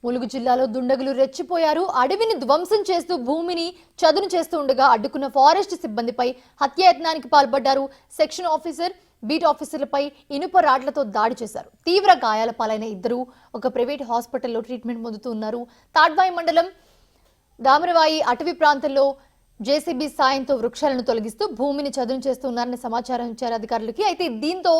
ములుగు జిల్లాలో దుండగులు రెచ్చిపోయారు. అడవిని ధ్వంసం చేస్తూ భూమిని చదును చేస్తూ ఉండగా అడ్డుకున్న ఫారెస్ట్ సిబ్బందిపై హత్యాయత్నానికి పాల్పడ్డారు. సెక్షన్ ఆఫీసర్, బీట్ ఆఫీసర్లపై ఇనుప రాడ్లతో దాడి చేశారు. తీవ్ర గాయాల పాలైన ఇద్దరు ఒక ప్రైవేట్ హాస్పిటల్లో ట్రీట్మెంట్ పొందుతూ ఉన్నారు. తాడ్వాయి మండలం దామరవాయి అటవీ ప్రాంతంలో జేసీబీ సాయంతో వృక్షాలను తొలగిస్తూ భూమిని చదును చేస్తున్నారని సమాచారం ఇచ్చారు అధికారులకి. అయితే దీంతో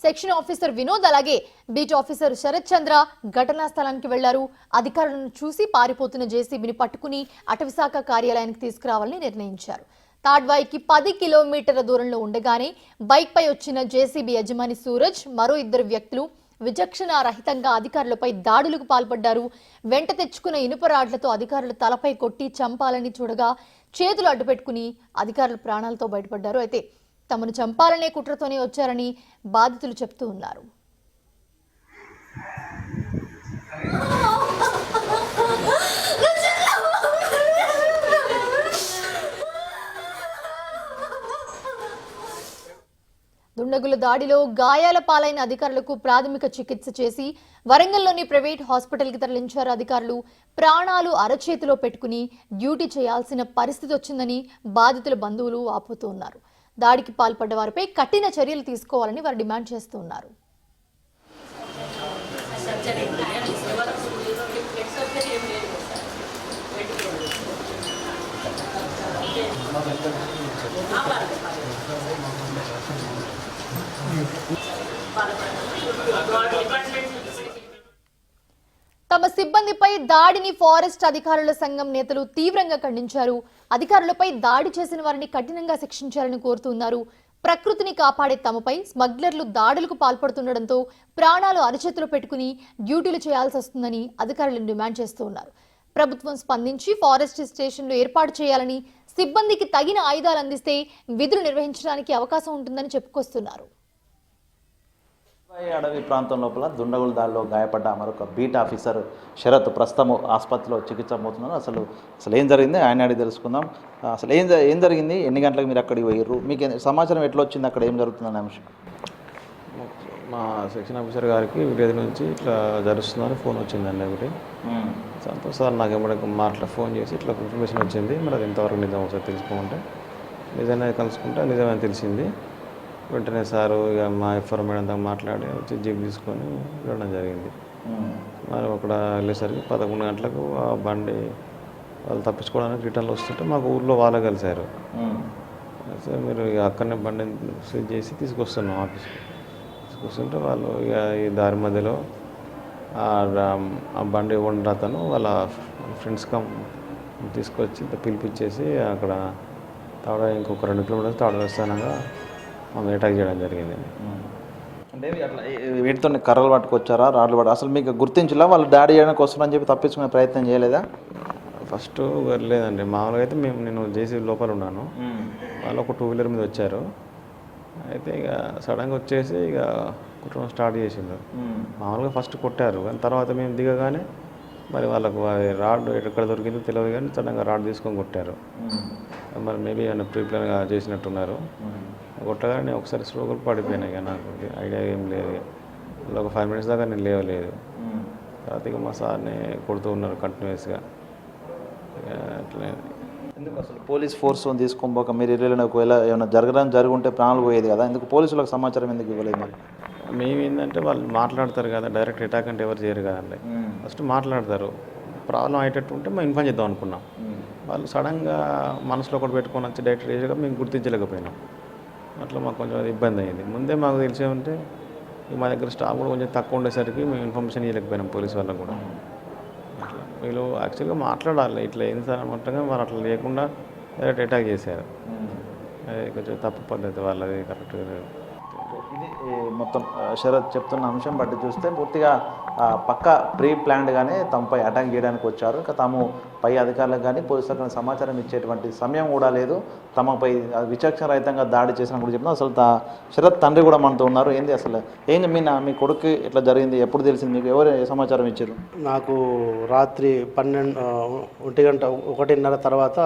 సెక్షన్ ఆఫీసర్ వినోద్ అలాగే బీట్ ఆఫీసర్ శరత్ చంద్ర ఘటనా స్థలానికి వెళ్లారు. అధికారులను చూసి పారిపోతున్న జేసీబీని పట్టుకుని అటవీశాఖ కార్యాలయానికి తీసుకురావాలని నిర్ణయించారు. తాడ్వాయికి 10 కిలోమీటర్ల దూరంలో ఉండగానే బైక్ పై వచ్చిన జేసీబీ యజమాని సూరజ్ మరో ఇద్దరు వ్యక్తులు విచక్షణారహితంగా అధికారులపై దాడులకు పాల్పడ్డారు. వెంట తెచ్చుకున్న ఇనుప రాడ్లతో అధికారుల తలపై కొట్టి చంపాలని చూడగా చేతులు అడ్డుపెట్టుకుని అధికారులు ప్రాణాలతో బయటపడ్డారు. అయితే తమను చంపాలనే కుట్రతోనే వచ్చారని బాధితులు చెప్తూ ఉన్నారు. దుండగుల దాడిలో గాయాల పాలైన అధికారులకు ప్రాథమిక చికిత్స చేసి వరంగల్లోని ప్రైవేట్ హాస్పిటల్కి తరలించారు అధికారులు. ప్రాణాలు అరచేతిలో పెట్టుకుని డ్యూటీ చేయాల్సిన పరిస్థితి వచ్చిందని బాధితుల బంధువులు వాపోతూ ఉన్నారు. దాడికి పాల్పడ్డ వారిపై కఠిన చర్యలు తీసుకోవాలని వారు డిమాండ్ చేస్తూ ఉన్నారు. తమ సిబ్బందిపై దాడిని ఫారెస్ట్ అధికారుల సంఘం నేతలు తీవ్రంగా ఖండించారు. అధికారులపై దాడి చేసిన వారిని కఠినంగా శిక్షించాలని కోరుతున్నారు. ప్రకృతిని కాపాడే తమపై స్మగ్లర్లు దాడులకు పాల్పడుతుండటంతో ప్రాణాలు అరచేతులు పెట్టుకుని డ్యూటీలు చేయాల్సి వస్తుందని అధికారులను డిమాండ్ చేస్తూ ఉన్నారు. ప్రభుత్వం స్పందించి ఫారెస్ట్ స్టేషన్లు ఏర్పాటు చేయాలని, సిబ్బందికి తగిన ఆయుధాలు అందిస్తే విధులు నిర్వహించడానికి అవకాశం ఉంటుందని చెప్పుకొస్తున్నారు. అడవి ప్రాంతం లోపల దుండగుల దాడిలో గాయపడ్డ మరొక బీట్ ఆఫీసర్ శరత్ ప్రస్తుతం ఆసుపత్రిలో చికిత్స పోతున్నారు. అసలు ఏం జరిగింది ఆయన అడిగి తెలుసుకుందాం. అసలు ఏం జరిగింది, ఎన్ని గంటలకు మీరు అక్కడికి పోయారు, మీకు సమాచారం ఎట్లా వచ్చింది, అక్కడ ఏం జరుగుతుందనే అంశం? మా సెక్షన్ ఆఫీసర్ గారికి విలేజ్ నుంచి ఇట్లా జరుగుతుందని ఫోన్ వచ్చిందండి. ఒకటి సంతోష్ సార్ నాకు ఎప్పుడైనా ఫోన్ చేసి ఇట్లా ఇన్ఫర్మేషన్ వచ్చింది, మరి అది ఎంతవరకు నిజం ఒకసారి తెలుసుకోమంటే నిజంగా కలుసుకుంటే నిజమని తెలిసింది. వెంటనే సారు ఇక మా ఎఫ్ఆర్ మేడం దాకా మాట్లాడి వచ్చి జీప్ తీసుకొని వెళ్ళడం జరిగింది. మరి అక్కడ వెళ్ళేసరికి 11 గంటలకు ఆ బండి వాళ్ళు తప్పించుకోవడానికి రిటర్న్లో వస్తుంటే మాకు ఊళ్ళో వాళ్ళే కలిశారు. సరే మీరు ఇక అక్కడనే బండి సీజ్ చేసి తీసుకొస్తున్నాం ఆఫీస్కి. తీసుకొస్తుంటే వాళ్ళు ఇక ఈ దారి మధ్యలో ఆ బండి వండిన అతను వాళ్ళ ఫ్రెండ్స్ తీసుకొచ్చి పిలిపించేసి అక్కడ ఇంకొక 2 కిలోమీటర్స్ తాడవేస్తానంగా మనం అటాక్ చేయడం జరిగిందండి. అంటే అట్లా వీటితో కర్రలు పట్టుకొచ్చారా, రాళ్ళు పట్టు, అసలు మీకు గుర్తించలా వాళ్ళు దాడి చేయడానికి వస్తున్నారని చెప్పి తప్పించుకునే ప్రయత్నం చేయలేదా? ఫస్ట్ లేదండి, మామూలుగా అయితే నేను జేసీ లోపల ఉన్నాను, వాళ్ళు ఒక 2 వీలర్ మీద వచ్చారు. అయితే ఇక సడన్గా వచ్చేసి ఇక కుట్టడం స్టార్ట్ చేసిండ్రు. మామూలుగా ఫస్ట్ కొట్టారు, కానీ తర్వాత మేము దిగగానే మరి వాళ్ళకు రాడ్ ఎక్కడ దొరికిందో తెలియదు, కానీ సడన్గా రాడ్ తీసుకొని కొట్టారు. మరి మేబీ ఏమైనా ప్రీప్లాన్గా చేసినట్టున్నారు. కొట్టగానే నేను ఒకసారి స్లోగా పడిపోయినా, ఇక నాకు ఐడియా ఏం లేదు. ఒక 5 మినిట్స్ దాకా నేను లేవలేదు. తర్వాత ఇక మా సార్ని కొడుతూ ఉన్నారు కంటిన్యూస్గా. అట్లా ఎందుకు అసలు పోలీస్ ఫోర్స్ తీసుకోక మీరు ఇల్లు ఒకవేళ ఏమైనా జరుగుంటే ప్రాణాలు పోయేది కదా, ఎందుకు పోలీసులకు సమాచారం ఎందుకు ఇవ్వలేదు? మరి మేము ఏంటంటే వాళ్ళు మాట్లాడతారు కదా, డైరెక్ట్ అటాక్ అంటే ఎవరు చేయరు కదండి. ఫస్ట్ మాట్లాడతారు, ప్రాబ్లం అయ్యేటట్టు ఉంటే మేము ఇన్ఫార్మ్ చేద్దాం అనుకున్నాం. వాళ్ళు సడన్గా మనసులో ఒకటి పెట్టుకొని వచ్చి డైరెక్ట్ చేసేగా మేము గుర్తించలేకపోయినాం. అట్లా మాకు కొంచెం ఇబ్బంది అయ్యింది. ముందే మాకు తెలిసే ఉంటే మా దగ్గర స్టాఫ్ కూడా కొంచెం తక్కువ ఉండేసరికి మేము ఇన్ఫర్మేషన్ ఇవ్వలేకపోయినాం పోలీస్ వాళ్ళకు కూడా. అట్లా వీళ్ళు యాక్చువల్గా మాట్లాడాలి, ఇట్లా ఏంది సార్ అన్నట్టుగా వాళ్ళు అట్లా లేకుండా డైరెక్ట్ అటాక్ చేశారు. అది కొంచెం తప్పు పద్ధతి వాళ్ళది, కరెక్ట్గా లేదు. ఇది మొత్తం శరత్ చెప్తున్న అంశం బట్టి చూస్తే పూర్తిగా పక్క ప్రీ ప్లాన్డ్గానే తమపై అటాక్ చేయడానికి వచ్చారు. ఇంకా తాము పై అధికారులకు కానీ పోలీసులకు సమాచారం ఇచ్చేటువంటి సమయం కూడా లేదు, తమపై విచక్షణ రహితంగా దాడి చేసిన కూడా చెప్తున్నారు. అసలు శరత్ తండ్రి కూడా మనతో ఉన్నారు. ఏంది మీ కొడుకు ఇట్లా జరిగింది, ఎప్పుడు తెలిసింది మీకు, ఎవరు సమాచారం ఇచ్చారు? నాకు రాత్రి 1:30 తర్వాత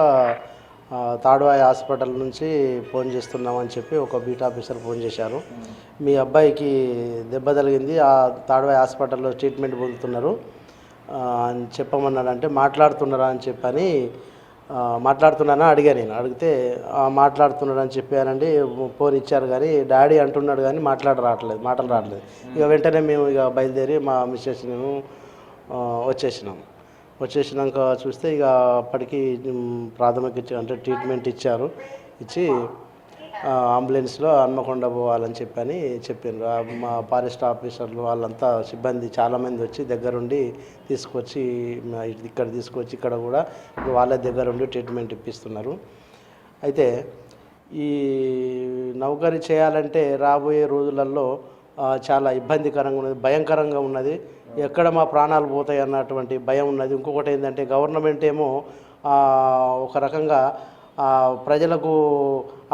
తాడ్వాయి హాస్పిటల్ నుంచి ఫోన్ చేస్తున్నామని చెప్పి ఒక బీట్ ఆఫీసర్ ఫోన్ చేశారు. మీ అబ్బాయికి దెబ్బ తగిలింది, ఆ తాడ్వాయి హాస్పిటల్లో ట్రీట్మెంట్ పొందుతున్నారు, అని చెప్పమన్నాడంటే మాట్లాడుతున్నారా అని చెప్పని మాట్లాడుతున్నానా అడిగా నేను. అడిగితే మాట్లాడుతున్నాడు అని చెప్పానండి. ఫోన్ ఇచ్చారు కానీ డాడీ అంటున్నాడు కానీ మాటలు రావట్లేదు. ఇక వెంటనే మేము ఇక బయలుదేరి మా మిస్సెస్ మేము వచ్చేసినాక చూస్తే ఇక అప్పటికి ప్రాథమిక అంటే ట్రీట్మెంట్ ఇచ్చి అంబులెన్స్లో హన్మకొండ పోవాలని చెప్పారు. మా ఫారెస్ట్ ఆఫీసర్లు వాళ్ళంతా సిబ్బంది చాలామంది వచ్చి దగ్గరుండి తీసుకొచ్చి ఇక్కడ కూడా ఇప్పుడు వాళ్ళ దగ్గరుండి ట్రీట్మెంట్ ఇప్పిస్తున్నారు. అయితే ఈ నౌకరీ చేయాలంటే రాబోయే రోజులలో చాలా ఇబ్బందికరంగా ఉన్నది, భయంకరంగా ఉన్నది. ఎక్కడ మా ప్రాణాలు పోతాయి అన్నటువంటి భయం ఉన్నది. ఇంకొకటి ఏంటంటే గవర్నమెంట్ ఏమో ఒక రకంగా ప్రజలకు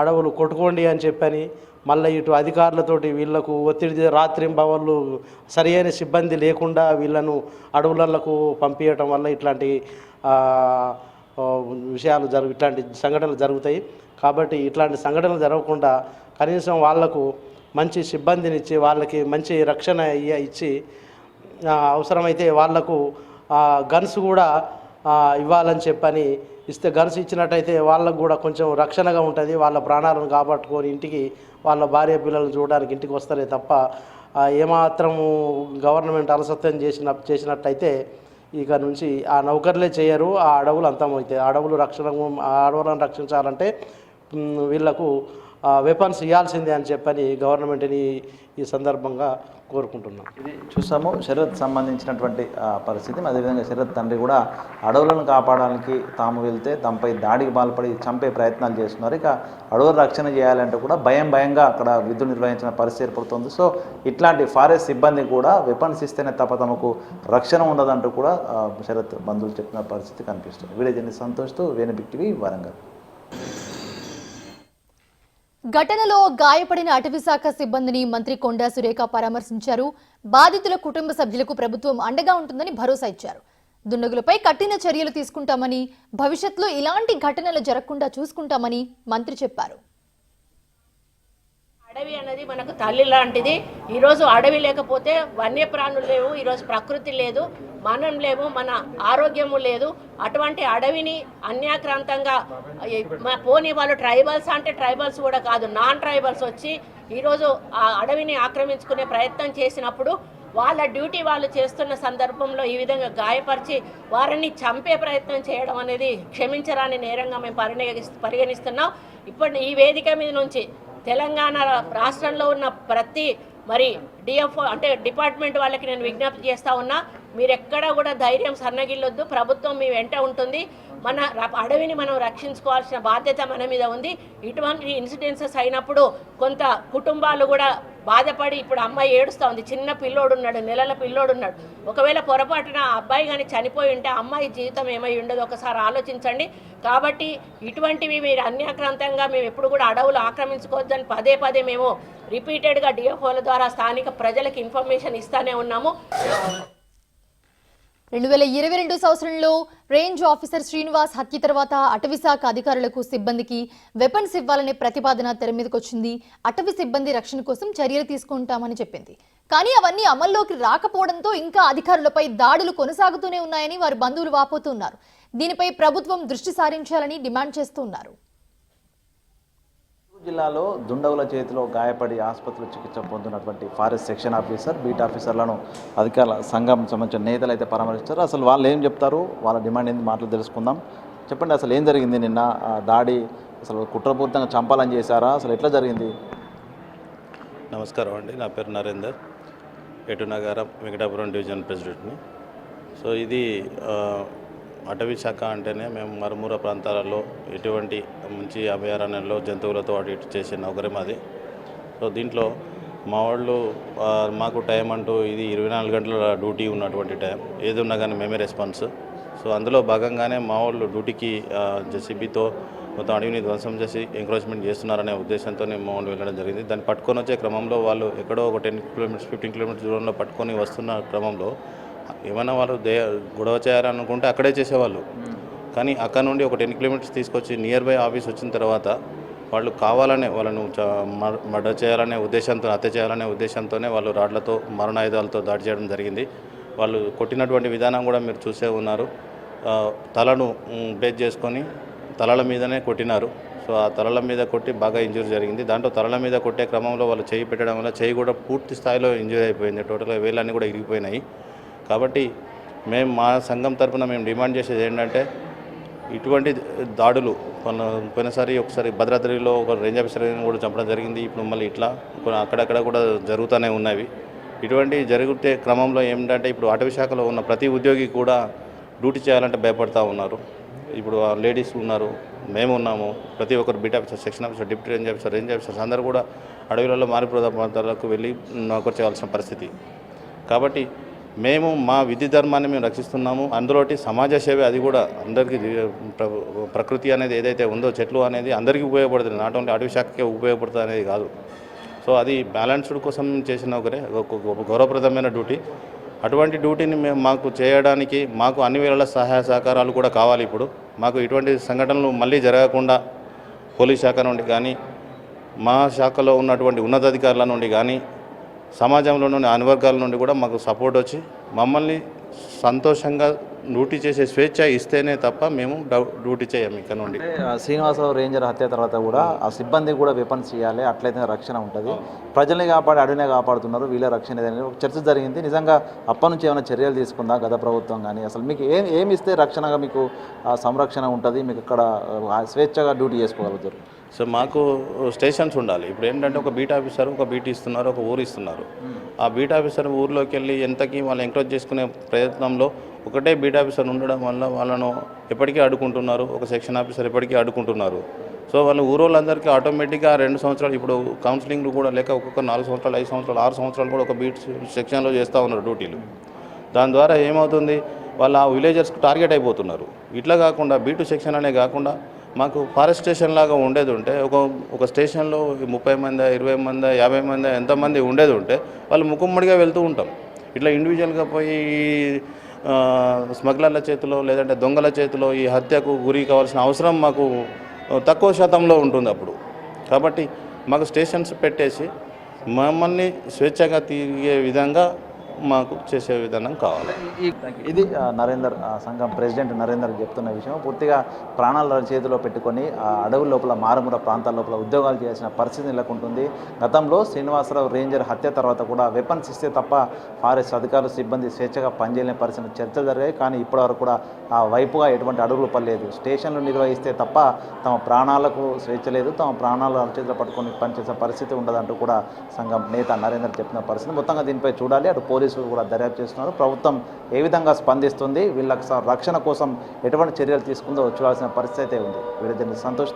అడవులు కొట్టుకోండి అని చెప్పని మళ్ళీ ఇటు అధికారులతోటి వీళ్లకు ఒత్తిడి రాత్రింబవళ్ళు సరియైన సిబ్బంది లేకుండా వీళ్ళను అడవులకు పంపించడం వల్ల ఇట్లాంటి ఇట్లాంటి సంఘటనలు జరుగుతాయి. కాబట్టి ఇట్లాంటి సంఘటనలు జరగకుండా కనీసం వాళ్లకు మంచి సిబ్బందినిచ్చి వాళ్ళకి మంచి రక్షణ ఇచ్చి అవసరమైతే వాళ్లకు గన్స్ కూడా ఇవ్వాలని చెప్పని ఇస్తే గన్స్ ఇచ్చినట్టయితే వాళ్ళకు కూడా కొంచెం రక్షణగా ఉంటుంది. వాళ్ళ ప్రాణాలను కాపాడుకొని ఇంటికి వాళ్ళ భార్య పిల్లలను చూడడానికి ఇంటికి వస్తారే తప్ప ఏమాత్రము గవర్నమెంట్ అలసత్వం చేసినట్టయితే ఇక నుంచి ఆ నౌకర్లే చేయరు. ఆ అడవులు అంతమవుతాయి. అడవులను రక్షించాలంటే వీళ్లకు వెపన్స్ ఇవ్వాల్సిందే అని చెప్పని గవర్నమెంట్ని ఈ సందర్భంగా కోరుకుంటున్నాం. ఇది చూసాము శరత్ సంబంధించినటువంటి పరిస్థితి. అదేవిధంగా శరత్ తండ్రి కూడా అడవులను కాపాడడానికి తాము వెళ్తే తమపై దాడికి పాల్పడి చంపే ప్రయత్నాలు చేస్తున్నారు. ఇక అడవుల రక్షణ చేయాలంటే కూడా భయంగా అక్కడ విధులు నిర్వహించిన పరిస్థితి ఏర్పడుతుంది. సో ఇట్లాంటి ఫారెస్ట్ సిబ్బంది కూడా వెపన్స్ ఇస్తేనే తప్ప తమకు రక్షణ ఉండదంటూ కూడా శరత్ బంధువులు చెప్పిన పరిస్థితి కనిపిస్తుంది. వీడియో జర్నలిస్ట్ సంతోష్తో వేణుబిగ్ టీవీ వరంగల్. ఘటనలో గాయపడిన అటవీ శాఖ సిబ్బందిని మంత్రి కొండా సురేఖ పరామర్శించారు. బాధితుల కుటుంబ సభ్యులకు ప్రభుత్వం అండగా ఉంటుందని భరోసా ఇచ్చారు. దుండగులపై కఠిన చర్యలు తీసుకుంటామని, భవిష్యత్తులో ఇలాంటి ఘటనలు జరగకుండా చూసుకుంటామని మంత్రి చెప్పారు. అడవి అనేది మనకు తల్లి లాంటిది. ఈరోజు అడవి లేకపోతే వన్యప్రాణులు లేవు, ఈరోజు ప్రకృతి లేదు, మనం లేము, మన ఆరోగ్యము లేదు. అటువంటి అడవిని అన్యాక్రాంతంగా పోనీ వాళ్ళు ట్రైబల్స్ అంటే ట్రైబల్స్ కూడా కాదు, నాన్ ట్రైబల్స్ వచ్చి ఈరోజు ఆ అడవిని ఆక్రమించుకునే ప్రయత్నం చేసినప్పుడు వాళ్ళ డ్యూటీ వాళ్ళు చేస్తున్న సందర్భంలో ఈ విధంగా గాయపరిచి వారిని చంపే ప్రయత్నం చేయడం అనేది క్షమించరాని నేరంగా మేము పరిగణిస్తున్నాం. ఇప్పుడు ఈ వేదిక మీద నుంచి తెలంగాణ రాష్ట్రంలో ఉన్న ప్రతి డిఎఫ్ఓ అంటే డిపార్ట్మెంట్ వాళ్ళకి నేను విజ్ఞప్తి చేస్తూ ఉన్నా, మీరు ఎక్కడా కూడా ధైర్యం సన్నగిల్లొద్దు. ప్రభుత్వం మీ వెంట ఉంటుంది. మన అడవిని మనం రక్షించుకోవాల్సిన బాధ్యత మన మీద ఉంది. ఇటువంటి ఇన్సిడెన్సెస్ అయినప్పుడు కొంత కుటుంబాలు కూడా బాధపడి, ఇప్పుడు అమ్మాయి ఏడుస్తూ ఉంది, చిన్న పిల్లోడున్నాడు, నెలల పిల్లోడున్నాడు. ఒకవేళ పొరపాటున ఆ అబ్బాయి కానీ చనిపోయి ఉంటే అమ్మాయి జీవితం ఏమై ఉండదు, ఒకసారి ఆలోచించండి. కాబట్టి ఇటువంటివి మీరు అన్యాక్రాంతంగా మేము ఎప్పుడు కూడా అడవులు ఆక్రమించుకోవద్దని పదే మేము రిపీటెడ్గా డిఎఫ్ఓల ద్వారా స్థానిక ప్రజలకు ఇన్ఫర్మేషన్ ఇస్తూనే ఉన్నాము. 2022 సంవత్సరంలో రేంజ్ ఆఫీసర్ శ్రీనివాస్ హత్య తర్వాత అటవీశాఖ అధికారులకు సిబ్బందికి వెపన్స్ ఇవ్వాలనే ప్రతిపాదన తెర మీదకొచ్చింది. అటవీ సిబ్బంది రక్షణ కోసం చర్యలు తీసుకుంటామని చెప్పింది. కానీ అవన్నీ అమల్లోకి రాకపోవడంతో ఇంకా అధికారులపై దాడులు కొనసాగుతూనే ఉన్నాయని వారి బంధువులు వాపోతున్నారు. దీనిపై ప్రభుత్వం దృష్టి సారించాలని డిమాండ్ చేస్తున్నారు. జిల్లాలో దుండగుల చేతిలో గాయపడి ఆసుపత్రిలో చికిత్స పొందుతున్నటువంటి ఫారెస్ట్ సెక్షన్ ఆఫీసర్, బీట్ ఆఫీసర్లను అధికారుల సంఘం సంబంధించిన నేతలు అయితే పరామర్శిస్తారు. అసలు వాళ్ళు ఏం చెప్తారు, వాళ్ళ డిమాండ్ ఏంది మాటలు తెలుసుకుందాం. చెప్పండి, అసలు ఏం జరిగింది నిన్న దాడి? అసలు కుట్రపూరితంగా చంపాలని చేశారా? అసలు ఎట్లా జరిగింది? నమస్కారం అండి, నా పేరు నరేందర్, ఏటునగరం వెంకటాపురం డివిజన్ ప్రెసిడెంట్ని. సో ఇది అటవీ శాఖ అంటేనే మేము మరుమూర ప్రాంతాలలో ఎటువంటి మంచి అభయారణ్యంలో జంతువులతో అటు ఇటు చేసే నౌకరీ మాది. సో దీంట్లో మా వాళ్ళు మాకు టైం అంటూ ఇది 24 గంటల డ్యూటీ ఉన్నటువంటి టైం, ఏది ఉన్నా కానీ మేమే రెస్పాన్స్. సో అందులో భాగంగానే మా వాళ్ళు డ్యూటీకి జెసిబితో మొత్తం అడవిని ధ్వంసం చేసి ఎంక్రోచ్మెంట్ చేస్తున్నారనే ఉద్దేశంతో మా వాళ్ళు వెళ్ళడం జరిగింది. దాన్ని పట్టుకొని వచ్చే క్రమంలో వాళ్ళు ఎక్కడో ఒక 10 కిలోమీటర్స్ 15 కిలోమీటర్స్ దూరంలో పట్టుకొని వస్తున్న క్రమంలో ఏమైనా వాళ్ళు గొడవ చేయాలనుకుంటే అక్కడే చేసేవాళ్ళు. కానీ అక్కడ నుండి ఒక 10 కిలోమీటర్స్ తీసుకొచ్చి నియర్ బై ఆఫీస్ వచ్చిన తర్వాత వాళ్ళు కావాలనే వాళ్ళను మర్డర్ చేయాలనే ఉద్దేశంతో, హత్య చేయాలనే ఉద్దేశంతోనే వాళ్ళు రాడ్లతో మరణాయుధాలతో దాడి చేయడం జరిగింది. వాళ్ళు కొట్టినటువంటి విధానం కూడా మీరు చూసే ఉన్నారు. తలను బేస్ చేసుకొని తలల మీదనే కొట్టినారు. సో ఆ తలల మీద కొట్టి బాగా ఇంజూరీ జరిగింది. దాంట్లో తలల మీద కొట్టే క్రమంలో వాళ్ళు చేయి పెట్టడం వల్ల చేయి కూడా పూర్తి స్థాయిలో ఇంజూరీ అయిపోయింది. టోటల్గా వేళ్ళన్నీ కూడా ఇరిగిపోయినాయి. కాబట్టి మేము మా సంఘం తరఫున మేము డిమాండ్ చేసేది ఏంటంటే ఇటువంటి దాడులు పోయినసారి ఒకసారి భద్రాద్రిలో ఒక రేంజ్ ఆఫీసర్ కూడా చంపడం జరిగింది. ఇప్పుడు మళ్ళీ ఇట్లా అక్కడక్కడ కూడా జరుగుతూనే ఉన్నవి. ఇటువంటి జరిగితే క్రమంలో ఏంటంటే ఇప్పుడు అటవీ శాఖలో ఉన్న ప్రతి ఉద్యోగి కూడా డ్యూటీ చేయాలంటే భయపడతా ఉన్నారు. ఇప్పుడు లేడీస్ ఉన్నారు, మేము ఉన్నాము, ప్రతి ఒక్కరు beat officer, section officer, deputy range officers అందరూ కూడా అడవులలో మారిపోదా ప్రాంతాలకు వెళ్ళి నౌకరు చేయాల్సిన పరిస్థితి. కాబట్టి మేము మా విధి ధర్మాన్ని మేము రక్షిస్తున్నాము. అందులోటి సమాజ సేవ, అది కూడా అందరికీ ప్రకృతి అనేది ఏదైతే ఉందో చెట్లు అనేది అందరికీ ఉపయోగపడుతుంది, నాట్ ఓన్లీ అటవీ శాఖకే ఉపయోగపడుతుంది అనేది కాదు. సో అది బ్యాలెన్స్డ్ కోసం చేసిన ఒకరే గౌరవప్రదమైన డ్యూటీ. అటువంటి డ్యూటీని మాకు చేయడానికి మాకు అన్ని వేళల సహాయ సహకారాలు కూడా కావాలి. ఇప్పుడు మాకు ఇటువంటి సంఘటనలు మళ్ళీ జరగకుండా పోలీస్ శాఖ నుండి కానీ, మా శాఖలో ఉన్నటువంటి ఉన్నతాధికారుల నుండి కానీ, సమాజంలో నుండి అన్ని వర్గాల నుండి కూడా మాకు సపోర్ట్ వచ్చి మమ్మల్ని సంతోషంగా డ్యూటీ చేసే స్వేచ్ఛ ఇస్తేనే తప్ప మేము డ్యూటీ చేయము ఇక్కడ నుండి. శ్రీనివాసరావు రేంజర్ హత్య తర్వాత కూడా ఆ సిబ్బంది కూడా వెపన్స్ చేయాలి, అట్లయితే రక్షణ ఉంటుంది. ప్రజల్ని కాపాడి అడవినే కాపాడుతున్నారు, వీళ్ళ రక్షణ ఏదైనా ఒక చర్చ జరిగింది. నిజంగా అప్పటి నుంచి ఏమైనా చర్యలు తీసుకుందా గత ప్రభుత్వం కానీ? అసలు మీకు ఏమి ఇస్తే రక్షణగా మీకు సంరక్షణ ఉంటుంది, మీకు ఇక్కడ స్వేచ్ఛగా డ్యూటీ చేసుకోగలుగుతారు? సో మాకు స్టేషన్స్ ఉండాలి. ఇప్పుడు ఏంటంటే ఒక బీట్ ఆఫీసర్ ఒక బీట్ ఇస్తున్నారు, ఒక ఊరు ఇస్తున్నారు. ఆ బీట్ ఆఫీసర్ ఊర్లోకి వెళ్ళి ఎంతకీ వాళ్ళు ఎంకరేజ్ చేసుకునే ప్రయత్నంలో ఒకటే బీట్ ఆఫీసర్ ఉండడం వల్ల వాళ్ళను ఎప్పటికీ అడ్డుకుంటున్నారు, ఒక సెక్షన్ ఆఫీసర్ ఎప్పటికీ అడ్డుకుంటున్నారు. సో వాళ్ళు ఊరోళ్ళందరికీ ఆటోమేటిక్గా 2 సంవత్సరాలు ఇప్పుడు కౌన్సిలింగ్లు కూడా లేక ఒక్కొక్క 4 సంవత్సరాలు, 5 సంవత్సరాలు, 6 సంవత్సరాలు కూడా ఒక బీట్ సెక్షన్లో చేస్తూ ఉన్నారు డ్యూటీలు. దాని ద్వారా ఏమవుతుంది, వాళ్ళు ఆ విలేజర్స్కి టార్గెట్ అయిపోతున్నారు. ఇట్లా కాకుండా బీటు సెక్షన్ అనే కాకుండా మాకు ఫారెస్ట్ స్టేషన్ లాగా ఉండేది ఉంటే ఒక స్టేషన్లో 30 మంది, 20 మంది, 50 మంది ఎంతమంది ఉండేది ఉంటే వాళ్ళు ముక్కుమ్మడిగా వెళ్తూ ఉంటాం. ఇట్లా ఇండివిజువల్గా పోయి స్మగ్లర్ల చేతిలో లేదంటే దొంగల చేతిలో ఈ హత్యకు గురి కావాల్సిన అవసరం మాకు తక్కువ శాతంలో ఉంటుంది అప్పుడు. కాబట్టి మాకు స్టేషన్స్ పెట్టేసి మమ్మల్ని స్వేచ్ఛగా తిరిగే విధంగా మాకు చేసే విధానం కావాలి. ఇది నరేందర్ సంఘం ప్రెసిడెంట్ నరేందర్ చెప్తున్న విషయం. పూర్తిగా ప్రాణాల చేతిలో పెట్టుకొని అడవుల లోపల మారుమూల ప్రాంతాల లోపల ఉద్యోగాలు చేయాల్సిన పరిస్థితి నెలకొంటుంది. గతంలో శ్రీనివాసరావు రేంజర్ హత్య తర్వాత కూడా వెపన్స్ ఇస్తే తప్ప ఫారెస్ట్ అధికారులు సిబ్బంది స్వేచ్ఛగా పనిచేయలేని పరిస్థితి చర్చలు జరిగాయి. కానీ ఇప్పటివరకు కూడా ఆ వైపుగా ఎటువంటి అడుగులు పడలేదు. స్టేషన్లు నిర్వహిస్తే తప్ప తమ ప్రాణాలకు స్వేచ్ఛ లేదు, తమ ప్రాణాలు చేతిలో పట్టుకొని పనిచేసే పరిస్థితి ఉండదంటూ కూడా సంఘం నేత నరేందర్ చెప్పిన పరిస్థితి. మొత్తంగా దీనిపై చూడాలి. అటు పోలీసులు కూడా దర్యాప్తు చేస్తున్నారు. ప్రభుత్వం ఏ విధంగా స్పందిస్తుంది, వీళ్ళకి రక్షణ కోసం ఎటువంటి చర్యలు తీసుకుందో చూడాల్సిన పరిస్థితి అయితే ఉంది. వీరి సంతోష్.